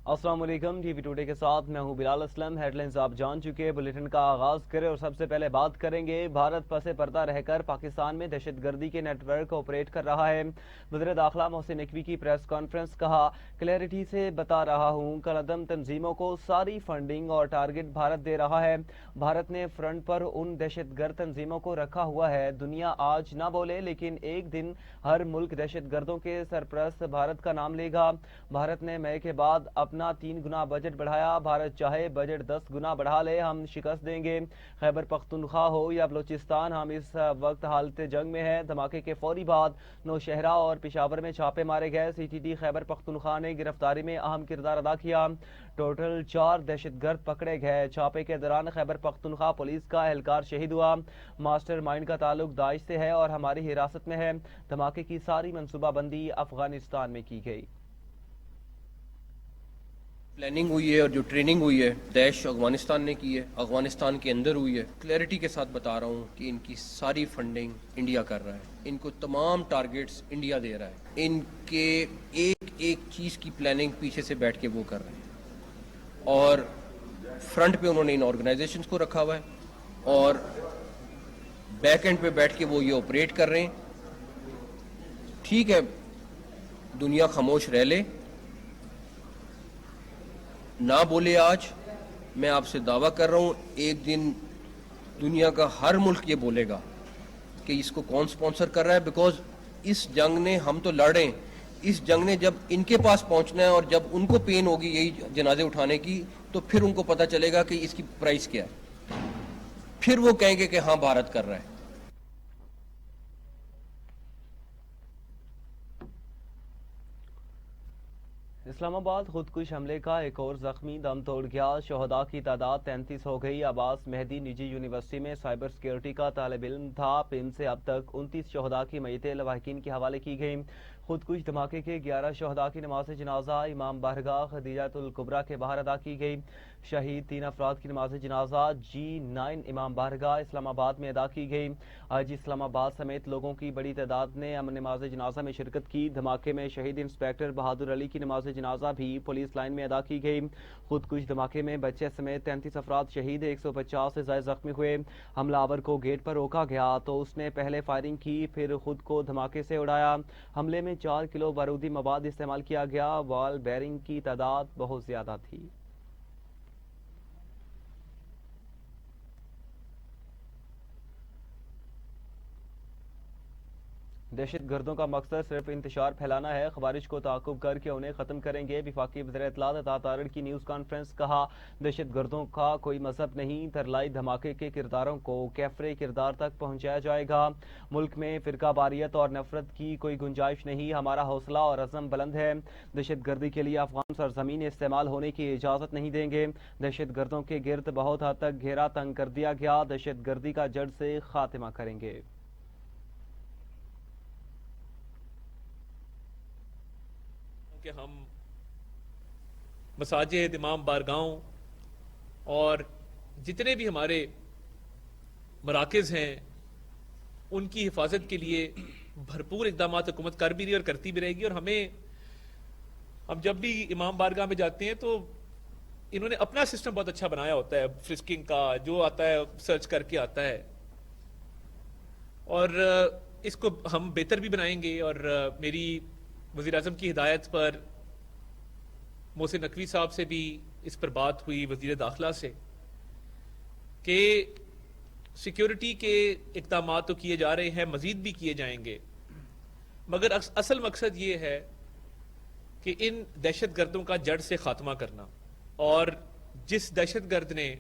السلام علیکم، T V today کے ساتھ میں ہوں بلال اسلم۔ ہیڈ لائنز آپ جان چکے، بلیٹن کا آغاز کریں اور سب سے پہلے بات کریں گے بھارت پس پردہ رہ کر پاکستان میں دہشت گردی کے نیٹ ورک آپریٹ کر رہا ہے۔ وزیر داخلہ محسن نقوی کی پریس کانفرنس، کہا کلیئرٹی سے بتا رہا ہوں، کل عدم تنظیموں کو ساری فنڈنگ اور ٹارگٹ بھارت دے رہا ہے۔ بھارت نے فرنٹ پر ان دہشت گرد تنظیموں کو رکھا ہوا ہے۔ دنیا آج نہ بولے لیکن ایک دن ہر ملک دہشت گردوں کے سرپرست بھارت کا نام لے گا۔ بھارت نے مئی کے بعد اپنا 3 گنا بجٹ بڑھایا، بھارت چاہے بجٹ 10 گنا بڑھا لے، ہم شکست دیں گے۔ خیبر پختونخوا ہو یا بلوچستان، ہم اس وقت حالت جنگ میں ہیں۔ دھماکے کے فوری بعد نوشہرہ اور پشاور میں چھاپے مارے گئے۔ C T T Khyber Pakhtunkhwa نے گرفتاری میں اہم کردار ادا کیا۔ ٹوٹل 4 دہشت گرد پکڑے گئے۔ چھاپے کے دوران خیبر پختونخوا پولیس کا اہلکار شہید ہوا۔ ماسٹر مائنڈ کا تعلق داعش سے ہے اور ہماری حراست میں ہے۔ دھماکے کی ساری منصوبہ بندی افغانستان میں کی گئی۔ پلاننگ ہوئی ہے اور جو ٹریننگ ہوئی ہے داعش افغانستان نے کی ہے، افغانستان کے اندر ہوئی ہے۔ کلیئرٹی کے ساتھ بتا رہا ہوں کہ ان کی ساری فنڈنگ انڈیا کر رہا ہے، ان کو تمام ٹارگٹس انڈیا دے رہا ہے، ان کے ایک ایک چیز کی پلاننگ پیچھے سے بیٹھ کے وہ کر رہے ہیں، اور فرنٹ پہ انہوں نے ان آرگنائزیشنز کو رکھا ہوا ہے اور بیک اینڈ پہ بیٹھ کے وہ یہ آپریٹ کر رہے ہیں۔ ٹھیک ہے، دنیا خاموش رہ لے، نہ بولے، آج میں آپ سے دعویٰ کر رہا ہوں ایک دن دنیا کا ہر ملک یہ بولے گا کہ اس کو کون سپانسر کر رہا ہے، بیکاز اس جنگ نے ہم تو لڑ رہے ہیں، اس جنگ نے جب ان کے پاس پہنچنا ہے اور جب ان کو پین ہوگی یہی جنازے اٹھانے کی، تو پھر ان کو پتہ چلے گا کہ اس کی پرائس کیا ہے، پھر وہ کہیں گے کہ ہاں بھارت کر رہا ہے۔ اسلام آباد خودکش حملے کا ایک اور زخمی دم توڑ گیا، شہداء کی تعداد 33 ہو گئی۔ عباس مہدی نجی یونیورسٹی میں سائبر سیکیورٹی کا طالب علم تھا۔ پن سے اب تک 29 شہداء کی میتیں لواحقین کے حوالے کی گئیں۔ خودکش دھماکے کے 11 شہداء کی نماز جنازہ امام بارگاہ خدیجۃ الکبریٰ کے باہر ادا کی گئی۔ شہید 3 افراد کی نماز جنازہ G9 امام بارگاہ اسلام آباد میں ادا کی گئی۔ آج اسلام آباد سمیت لوگوں کی بڑی تعداد نے نماز جنازہ میں شرکت کی۔ دھماکے میں شہید انسپکٹر بہادر علی کی نماز جنازہ بھی پولیس لائن میں ادا کی گئی۔ خودکش دھماکے میں بچے سمیت 33 افراد شہید، 150 سے زائد زخمی ہوئے۔ حملہ آور کو گیٹ پر روکا گیا تو اس نے پہلے فائرنگ کی، پھر خود کو دھماکے سے اڑایا۔ حملے میں 4 کلو بارودی مواد استعمال کیا گیا۔ وال بیرنگ کی تعداد بہت زیادہ تھی۔ دہشت گردوں کا مقصد صرف انتشار پھیلانا ہے، خوارج کو تعاقب کر کے انہیں ختم کریں گے۔ وفاقی وزیر اطلاعات عطا تارڑ کی نیوز کانفرنس، کہا دہشت گردوں کا کوئی مذہب نہیں، ترلائی دھماکے کے کرداروں کو کیفر کردار تک پہنچایا جائے گا۔ ملک میں فرقہ واریت اور نفرت کی کوئی گنجائش نہیں، ہمارا حوصلہ اور عزم بلند ہے، دہشت گردی کے لیے افغان سرزمین استعمال ہونے کی اجازت نہیں دیں گے۔ دہشت گردوں کے گرد بہت حد تک گھیرا تنگ کر دیا گیا، دہشت گردی کا جڑ سے خاتمہ کریں گے۔ کہ ہم مساجد، امام بارگاہوں اور جتنے بھی ہمارے مراکز ہیں ان کی حفاظت کے لیے بھرپور اقدامات حکومت کر بھی رہی ہے اور کرتی بھی رہے گی۔ اور ہم جب بھی امام بارگاہ میں جاتے ہیں تو انہوں نے اپنا سسٹم بہت اچھا بنایا ہوتا ہے، فرسکنگ کا جو آتا ہے سرچ کر کے آتا ہے، اور اس کو ہم بہتر بھی بنائیں گے۔ اور میری وزیر اعظم کی ہدایت پر محسن نقوی صاحب سے بھی اس پر بات ہوئی، وزیر داخلہ سے، کہ سیکیورٹی کے اقدامات تو کیے جا رہے ہیں، مزید بھی کیے جائیں گے، مگر اصل مقصد یہ ہے کہ ان دہشت گردوں کا جڑ سے خاتمہ کرنا۔ اور جس دہشت گرد نے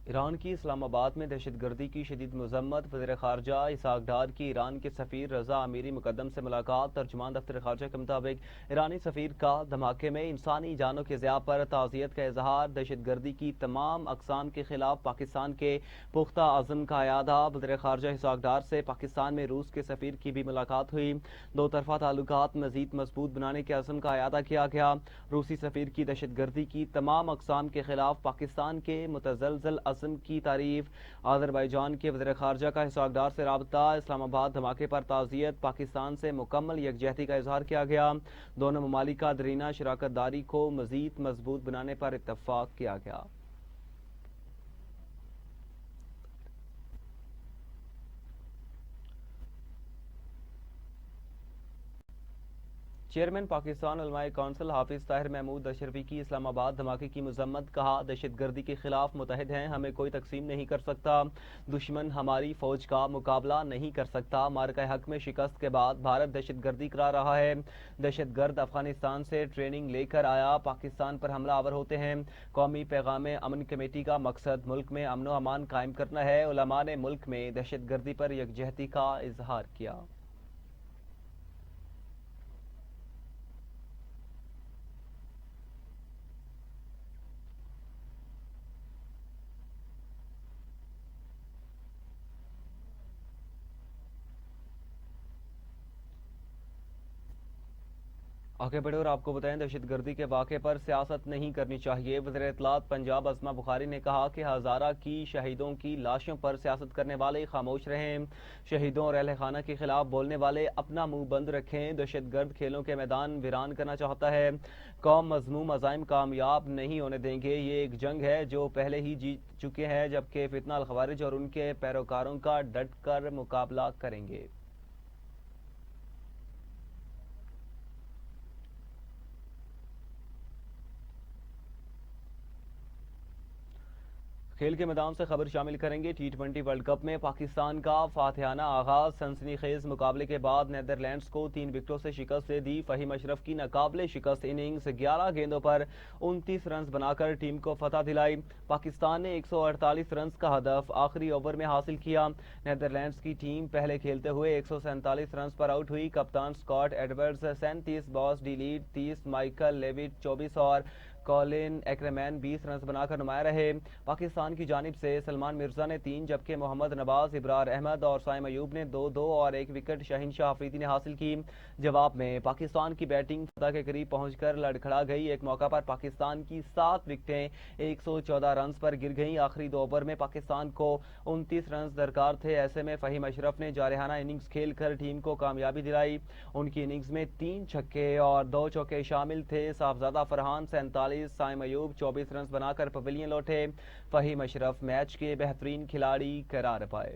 ایران کی اسلام آباد میں دہشت گردی کی شدید مذمت، وزیر خارجہ اسحاق ڈار کی ایران کے سفیر رضا امیری مقدم سے ملاقات۔ ترجمان دفتر خارجہ کے مطابق ایرانی سفیر کا دھماکے میں انسانی جانوں کے ضیاع پر تعزیت کا اظہار، دہشت گردی کی تمام اقسام کے خلاف پاکستان کے پختہ عزم کا اعادہ۔ وزیر خارجہ اسحاق ڈار سے پاکستان میں روس کے سفیر کی بھی ملاقات ہوئی، دو طرفہ تعلقات مزید مضبوط بنانے کے عزم کا اعادہ کیا گیا۔ روسی سفیر کی دہشت گردی کی تمام اقسام کے خلاف پاکستان کے متزلزل قاسم کی تعریف، آذربائیجان کے وزیر خارجہ کا اسحاق ڈار سے رابطہ، اسلام آباد دھماکے پر تعزیت، پاکستان سے مکمل یکجہتی کا اظہار کیا گیا، دونوں ممالک کا دیرینہ شراکت داری کو مزید مضبوط بنانے پر اتفاق کیا گیا۔ چیئرمین پاکستان علماء کونسل حافظ طاہر محمود اشرفی کی اسلام آباد دھماکے کی مذمت، کہا دہشت گردی کے خلاف متحد ہیں، ہمیں کوئی تقسیم نہیں کر سکتا، دشمن ہماری فوج کا مقابلہ نہیں کر سکتا، معرکہ حق میں شکست کے بعد بھارت دہشت گردی کرا رہا ہے، دہشت گرد افغانستان سے ٹریننگ لے کر آیا، پاکستان پر حملہ آور ہوتے ہیں، قومی پیغام امن کمیٹی کا مقصد ملک میں امن و امان قائم کرنا ہے، علماء نے ملک میں دہشت گردی پر یکجہتی کا اظہار کیا۔ آگے بڑھے اور آپ کو بتائیں، دہشت گردی کے واقعے پر سیاست نہیں کرنی چاہیے، وزیر اطلاعات پنجاب عظمہ بخاری نے کہا کہ ہزارہ کی شہیدوں کی لاشوں پر سیاست کرنے والے خاموش رہیں، شہیدوں اور اہل خانہ کے خلاف بولنے والے اپنا منہ بند رکھیں، دہشت گرد کھیلوں کے میدان ویران کرنا چاہتا ہے، قوم مذموم عزائم کامیاب نہیں ہونے دیں گے، یہ ایک جنگ ہے جو پہلے ہی جیت چکے ہیں، جبکہ فتنہ الخوارج اور ان کے پیروکاروں کا ڈٹ کر مقابلہ کریں گے۔ کھیل کے میدان سے خبر شامل کریں گے، ٹی20 ورلڈ کپ میں پاکستان کا فاتحانہ آغاز، سنسنی خیز مقابلے کے بعد نیدرلینڈز کو 3 وکٹوں سے شکست دے دی، فہیم اشرف کی ناقابل شکست اننگز، 11 گیندوں پر 29 رنز بنا کر ٹیم کو فتح دلائی، پاکستان نے 148 رنز کا ہدف آخری اوور میں حاصل کیا، نیدرلینڈز کی ٹیم پہلے کھیلتے ہوئے 147 رنز پر آؤٹ ہوئی، کپتان سکاٹ ایڈورڈز 37، باس ڈی لیڈ 30، مائیکل لیوٹ 24 اور کولن ایکرمین 20 رنز بنا کر نمایاں رہے، پاکستان کی جانب سے سلمان مرزا نے 3 جبکہ محمد نواز، ابرار احمد اور سائم ایوب نے 2-2 اور 1 وکٹ شاہین شاہ افریدی نے حاصل کی، جواب میں پاکستان کی بیٹنگ فتح کے قریب پہنچ کر لڑکھڑا گئی، ایک موقع پر پاکستان کی 7 وکٹیں 114 رنز پر گر گئیں، آخری 2 اوور میں پاکستان کو 29 رنز درکار تھے، ایسے میں فہیم اشرف نے جارحانہ اننگز کھیل کر ٹیم کو کامیابی دلائی، ان کی اننگز میں 3 چھکے اور 2 چوکے شامل تھے، صاحبزادہ فرحان 47، سائم ایوب 24 رنز بنا کر پویلین لوٹے، فہیم اشرف میچ کے بہترین کھلاڑی قرار پائے۔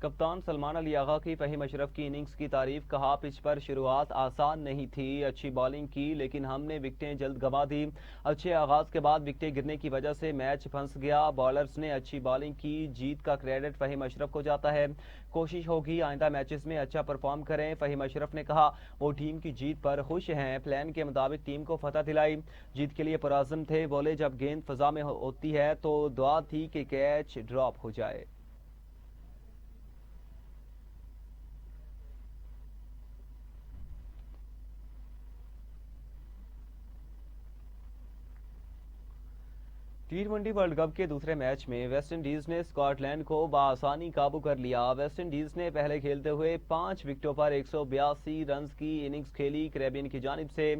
کپتان سلمان علی آغا کی فہیم اشرف کی اننگز کی تعریف، کہا پچ پر شروعات آسان نہیں تھی، اچھی بالنگ کی لیکن ہم نے وکٹیں جلد گنوا دی، اچھے آغاز کے بعد وکٹیں گرنے کی وجہ سے میچ پھنس گیا، بالرز نے اچھی بالنگ کی، جیت کا کریڈٹ فہیم اشرف کو جاتا ہے، کوشش ہوگی آئندہ میچز میں اچھا پرفارم کریں، فہیم اشرف نے کہا وہ ٹیم کی جیت پر خوش ہیں، پلان کے مطابق ٹیم کو فتح دلائی، جیت کے لیے پرعزم تھے، بولے جب گیند فضا میں ہوتی ہے تو دعا تھی کہ کیچ ڈراپ ہو جائے۔ ٹی20 ورلڈ کپ کے دوسرے میچ میں ویسٹ انڈیز نے اسکاٹ لینڈ کو بآسانی قابو کر لیا، ویسٹ انڈیز نے پہلے کھیلتے ہوئے 5 وکٹوں پر 182 رنز کی اننگز کھیلی، کریبین کی جانب سے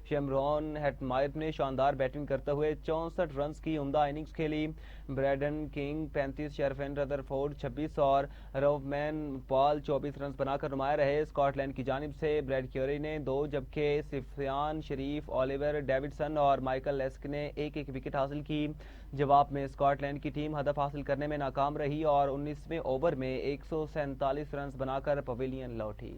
شیمرون ہیٹمائر نے شاندار بیٹنگ کرتے ہوئے 64 رنز کی عمدہ اننگز کھیلی، بریڈن کنگ 35، شیرفین ردرفورڈ 26 اور روومین پال 24 رنز بنا کر نمایاں رہے، اسکاٹ لینڈ کی جانب سے بریڈ کیوری نے 2 جبکہ سفیان شریف، الیور ڈیوڈسن اور مائیکل لیسک نے 1-1 وکٹ حاصل کی، جواب میں اسکاٹ لینڈ کی ٹیم ہدف حاصل کرنے میں ناکام رہی اور 19ویں اوور میں 147 رنز بنا کر پویلین لوٹی۔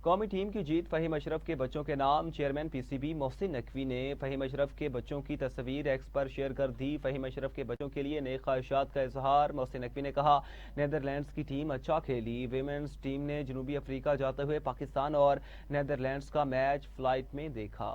قومی ٹیم کی جیت، فہیم اشرف کے بچوں کے نام، chairman P C B Mohsin Naqvi نے فہیم اشرف کے بچوں کی تصویر ایکس پر شیئر کر دی، فہیم اشرف کے بچوں کے لیے نیک خواہشات کا اظہار، محسن نقوی نے کہا نیدرلینڈز کی ٹیم اچھا کھیلی، ویمنز ٹیم نے جنوبی افریقہ جاتے ہوئے پاکستان اور نیدرلینڈز کا میچ فلائٹ میں دیکھا۔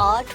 8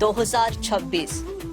2026,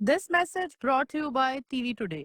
This message brought to you by TV Today.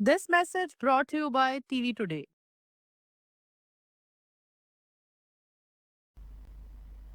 This message brought to you by TV Today.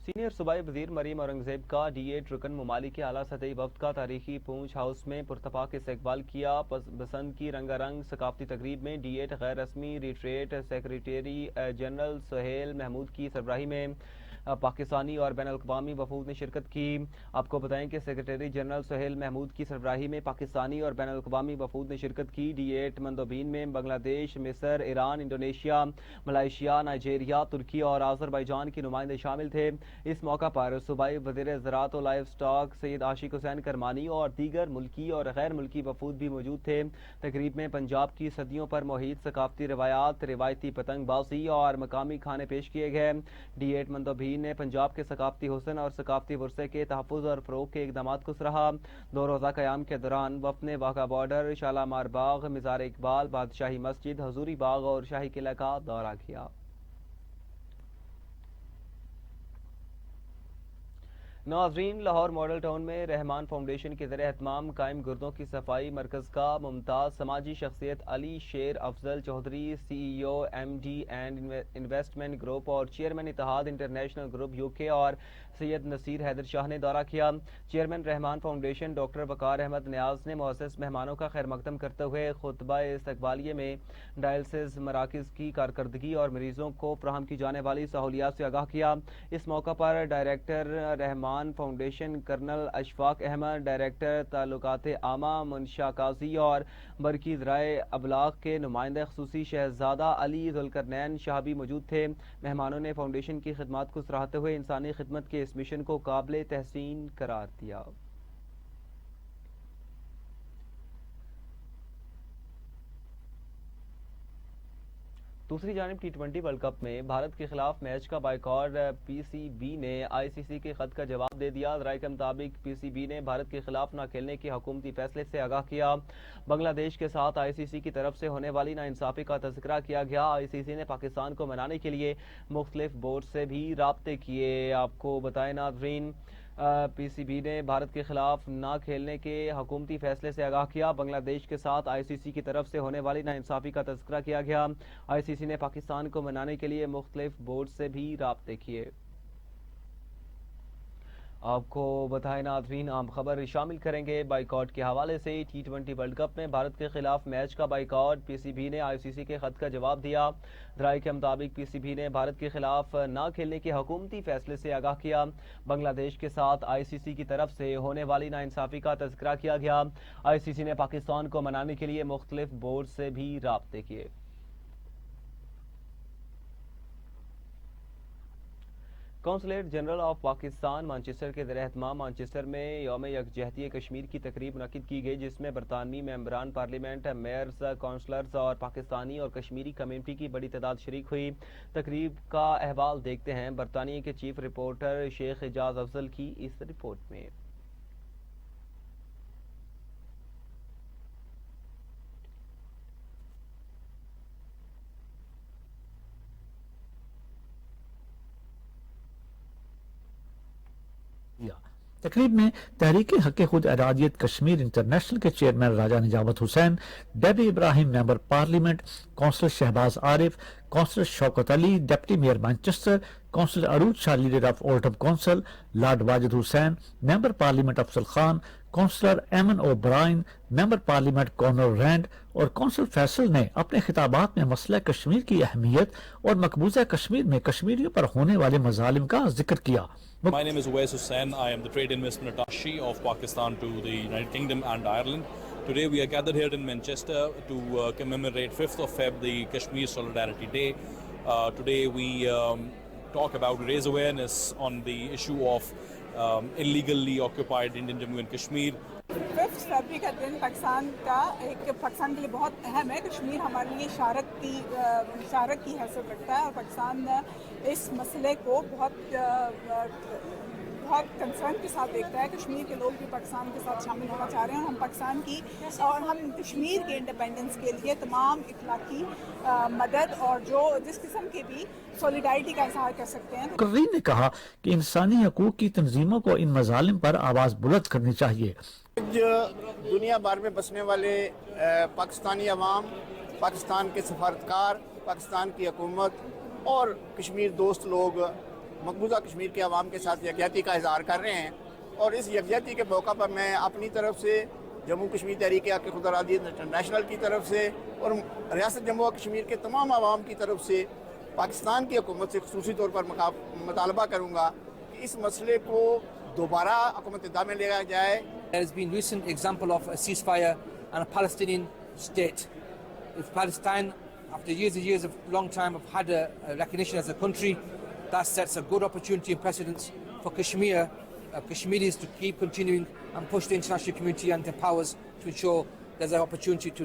Senior صوبائی وزیر مریم اورنگزیب کا ڈی8 رکن ممالک کے اعلیٰ سطحی وفد کا تاریخی پونچھ ہاؤس میں پرتپاک استقبال کیا. بسنت کی رنگا رنگ ثقافتی تقریب میں ڈی8 غیر رسمی retreat secretary general Sohail Mahmood کی سربراہی میں پاکستانی اور بین الاقوامی وفود نے شرکت کی. آپ کو بتائیں کہ سیکریٹری جنرل سہیل محمود کی سربراہی میں پاکستانی اور بین الاقوامی وفود نے شرکت کی. ڈی8 مندوبین میں بنگلہ دیش، مصر، ایران، انڈونیشیا، ملائیشیا، نائجیریا، ترکی اور آذربائیجان کے نمائندے شامل تھے. اس موقع پر صوبائی وزیر زراعت و لائف سٹاک سید عاشق حسین کرمانی اور دیگر ملکی اور غیر ملکی وفود بھی موجود تھے. تقریب میں پنجاب کی صدیوں پر محیط ثقافتی روایات، روایتی پتنگ بازی اور مقامی کھانے پیش کیے گئے. ڈی8 مندوبین نے پنجاب کے ثقافتی حسن اور ثقافتی ورثے کے تحفظ اور فروغ کے اقدامات کو سراہا. 2 روزہ قیام کے دوران وفد نے واہگہ بارڈر، شالامار باغ، مزار اقبال، بادشاہی مسجد، حضوری باغ اور شاہی قلعہ کا دورہ کیا. ناظرین، لاہور ماڈل ٹاؤن میں رحمان فاؤنڈیشن کے زیر اہتمام قائم گردوں کی صفائی مرکز کا ممتاز سماجی شخصیت Ali Sher Afzal Chaudhry, C E O M D and investment group اور chairman Ittehad international group U K اور سید نصیر حیدر شاہ نے دورہ کیا. Chairman Rehman foundation doctor Waqar Ahmed Niaz نے معزز مہمانوں کا خیر مقدم کرتے ہوئے خطبہ استقبالیے میں ڈائلسس مراکز کی کارکردگی اور مریضوں کو فراہم کی جانے والی سہولیات سے آگاہ کیا. اس موقع پر director Rehman foundation colonel Ishfaq Ahmed, director تعلقات عامہ منشا قاضی اور برقی ذرائع ابلاغ کے نمائندے خصوصی شہزادہ علی ذوالقرنین شاہ بھی موجود تھے. مہمانوں نے فاؤنڈیشن کی خدمات کو سراہتے ہوئے انسانی خدمت کے اس مشن کو قابل تحسین قرار دیا. دوسری جانب T20 ورلڈ کپ میں بھارت کے خلاف میچ کا بائیکاٹ پی سی بی نے آئی سی سی کے خط کا جواب دے دیا. ذرائع کے مطابق پی سی بی نے بھارت کے خلاف نہ کھیلنے کے حکومتی فیصلے سے آگاہ کیا. بنگلہ دیش کے ساتھ آئی سی سی کی طرف سے ہونے والی ناانصافی کا تذکرہ کیا گیا. آئی سی سی نے پاکستان کو منانے کے لیے مختلف بورڈ سے بھی رابطے کیے. آپ کو بتائیں ناظرین، پی سی بی نے بھارت کے خلاف نہ کھیلنے کے حکومتی فیصلے سے آگاہ کیا. بنگلہ دیش کے ساتھ آئی سی سی کی طرف سے ہونے والی ناانصافی کا تذکرہ کیا گیا. آئی سی سی نے پاکستان کو منانے کے لیے مختلف بورڈ سے بھی رابطے کیے. آپ کو بتائیں ناظرین، عام خبر شامل کریں گے بائیکاٹ کے حوالے سے. T20 ورلڈ کپ میں بھارت کے خلاف میچ کا بائیکاٹ، پی سی بی نے آئی سی سی کے خط کا جواب دیا. ذرائع کے مطابق پی سی بی نے بھارت کے خلاف نہ کھیلنے کے حکومتی فیصلے سے آگاہ کیا. بنگلہ دیش کے ساتھ آئی سی سی کی طرف سے ہونے والی ناانصافی کا تذکرہ کیا گیا. آئی سی سی نے پاکستان کو منانے کے لیے مختلف بورڈ سے بھی رابطے کیے. Consulate general of Pakistan Manchester کے زیر اہتمام مانچسٹر میں یوم یکجہتی کشمیر کی تقریب منعقد کی گئی، جس میں برطانوی ممبران پارلیمنٹ، میئرز، کونسلرز اور پاکستانی اور کشمیری کمیونٹی کی بڑی تعداد شریک ہوئی. تقریب کا احوال دیکھتے ہیں برطانیہ کے چیف رپورٹر شیخ اعجاز افضل کی اس رپورٹ میں. تقریب میں تحریک حق خود ارادیت کشمیر انٹرنیشنل کے chairman Raja Najabat Hussain, Debbie Abrahams member parliament, councillor Shahbaz Arif, councillor Shaukat Ali, deputy mayor Manchester, councillor Urooj Shah leader of Oldham council, Lord Wajid Hussain, member parliament Afzal Khan, councillor Eamonn O'Brien, member parliament کارنر رینڈ اور کونسل فیصل نے اپنے خطابات میں مسئلہ کشمیر کی اہمیت اور مقبوضہ کشمیر میں کشمیریوں پر ہونے والے مظالم کا ذکر کیا. My name is Uwais Hussain. I am the Trade Investment Attaché of Pakistan to the United Kingdom and Ireland. Today we are gathered here in Manchester to commemorate 5th of Feb, the Kashmir Solidarity Day. Today we talk about, raise awareness on the issue of illegally occupied Indian Jammu and Kashmir. 5 فروری کا دن پاکستان کے لیے بہت اہم ہے. کشمیر ہمارے لیے اشارت کی حیثیت رکھتا ہے اور پاکستان اس مسئلے کو بہت کنسرن کے ساتھ دیکھتا ہے. کشمیر کے لوگ بھی پاکستان کے ساتھ شامل ہونا چاہ رہے ہیں. ہم پاکستان کی اور ہم کشمیر کے انڈیپینڈنس کے لیے تمام اخلاقی مدد اور جس قسم کی بھی سولیڈائرٹی کا اظہار کر سکتے ہیں. مقررین نے کہا کہ انسانی حقوق کی تنظیموں کو ان مظالم پر آواز بلند کرنی چاہیے. دنیا بھر میں بسنے والے پاکستانی عوام، پاکستان کے سفارتکار، پاکستان کی حکومت اور کشمیر دوست لوگ مقبوضہ کشمیر کے عوام کے ساتھ یکجہتی کا اظہار کر رہے ہیں، اور اس یکجہتی کے موقع پر میں اپنی طرف سے جموں کشمیر تحریک حق خود ارادیت انٹرنیشنل کی طرف سے اور ریاست جموں و کشمیر کے تمام عوام کی طرف سے پاکستان کی حکومت سے خصوصی طور پر مطالبہ کروں گا کہ اس مسئلے کو دوبارہ حکومت اقدام میں لیا جائے. There has been recent example of a ceasefire and a Palestinian state. If Palestine, after years and years of long time, have had a recognition as a country, that sets a good opportunity and precedence for Kashmir, Kashmiris to keep continuing and push the international community and their powers to ensure there's an opportunity to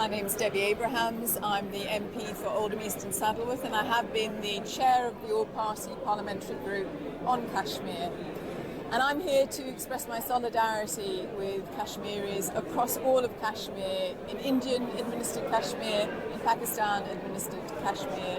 My name is Debbie Abrahams. I'm the MP for Oldham East and Saddleworth, and I have been the chair of the All-Party Parliamentary Group on Kashmir. And I'm here to express my solidarity with Kashmiris across all of Kashmir, in Indian administered Kashmir, in Pakistan administered Kashmir.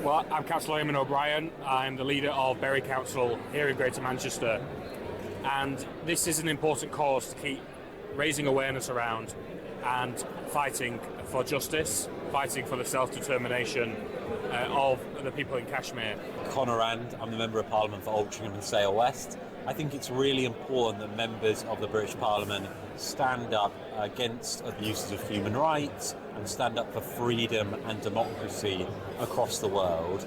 Well, I'm Councillor Eamon O'Brien. I'm the leader of Bury Council here in Greater Manchester, and this is an important cause to keep raising awareness around and fighting for justice, fighting for the self-determination of the people in Kashmir. Conor Rand, I'm the Member of Parliament for Altrincham and Sale West. I think it's really important that members of the British Parliament stand up against abuses of human rights and stand up for freedom and democracy across the world.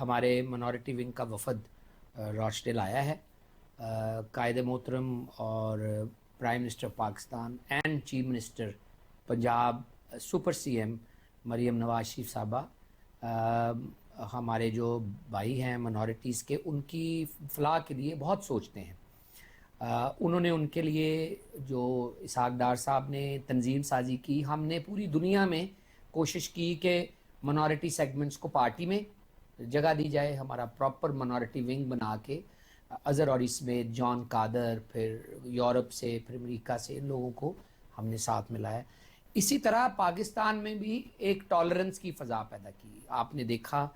ہمارے minority wing کا وفد راسٹل آیا ہے. قائد محترم اور prime minister Pakistan and chief minister Punjab super C M Maryam Nawaz Sharif صاحبہ ہمارے جو بھائی ہیں منورٹیز کے، ان کی فلاح کے لیے بہت سوچتے ہیں. انہوں نے ان کے لیے جو اسحاق ڈار صاحب نے تنظیم سازی کی، ہم نے پوری دنیا میں کوشش کی کہ منورٹی سیگمنٹس کو پارٹی میں جگہ دی جائے. ہمارا پراپر منورٹی ونگ بنا کے اظہر اور اسمیت، جان قادر، پھر یورپ سے، پھر امریکہ سے، ان لوگوں کو ہم نے ساتھ ملایا. اسی طرح پاکستان میں بھی ایک ٹالرنس کی فضا پیدا کی. آپ نے دیکھا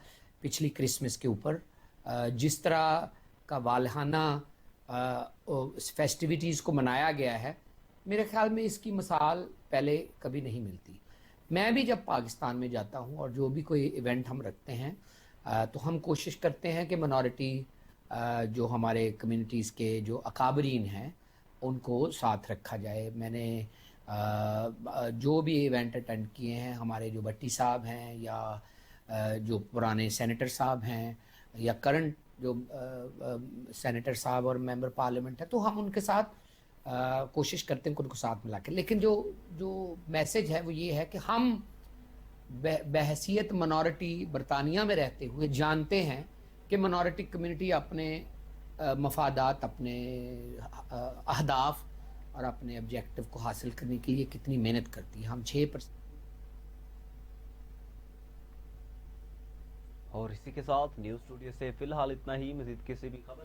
پچھلی کرسمس کے اوپر جس طرح کا والہانہ فیسٹیویٹیز کو منایا گیا ہے، میرے خیال میں اس کی مثال پہلے کبھی نہیں ملتی. میں بھی جب پاکستان میں جاتا ہوں اور جو بھی کوئی ایونٹ ہم رکھتے ہیں تو ہم کوشش کرتے ہیں کہ منورٹی جو ہمارے کمیونٹیز کے جو اکابرین ہیں ان کو ساتھ رکھا جائے. میں نے جو بھی ایونٹ اٹینڈ کیے ہیں، ہمارے جو بٹی صاحب ہیں یا جو پرانے سینیٹر صاحب ہیں یا کرنٹ جو سینیٹر صاحب اور ممبر پارلیمنٹ ہے، تو ہم ان کے ساتھ کوشش کرتے ہیں کہ ان کو ساتھ ملا کے. لیکن جو میسج ہے وہ یہ ہے کہ ہم بحیثیت منورٹی برطانیہ میں رہتے ہوئے جانتے ہیں کہ منورٹی کمیونٹی اپنے مفادات، اپنے اہداف اور اپنے آبجیکٹو کو حاصل کرنے کے لیے کتنی محنت کرتی ہے. ہم 6% اور اسی کے ساتھ نیوز اسٹوڈیو سے فی الحال اتنا ہی. مزید کسی بھی خبر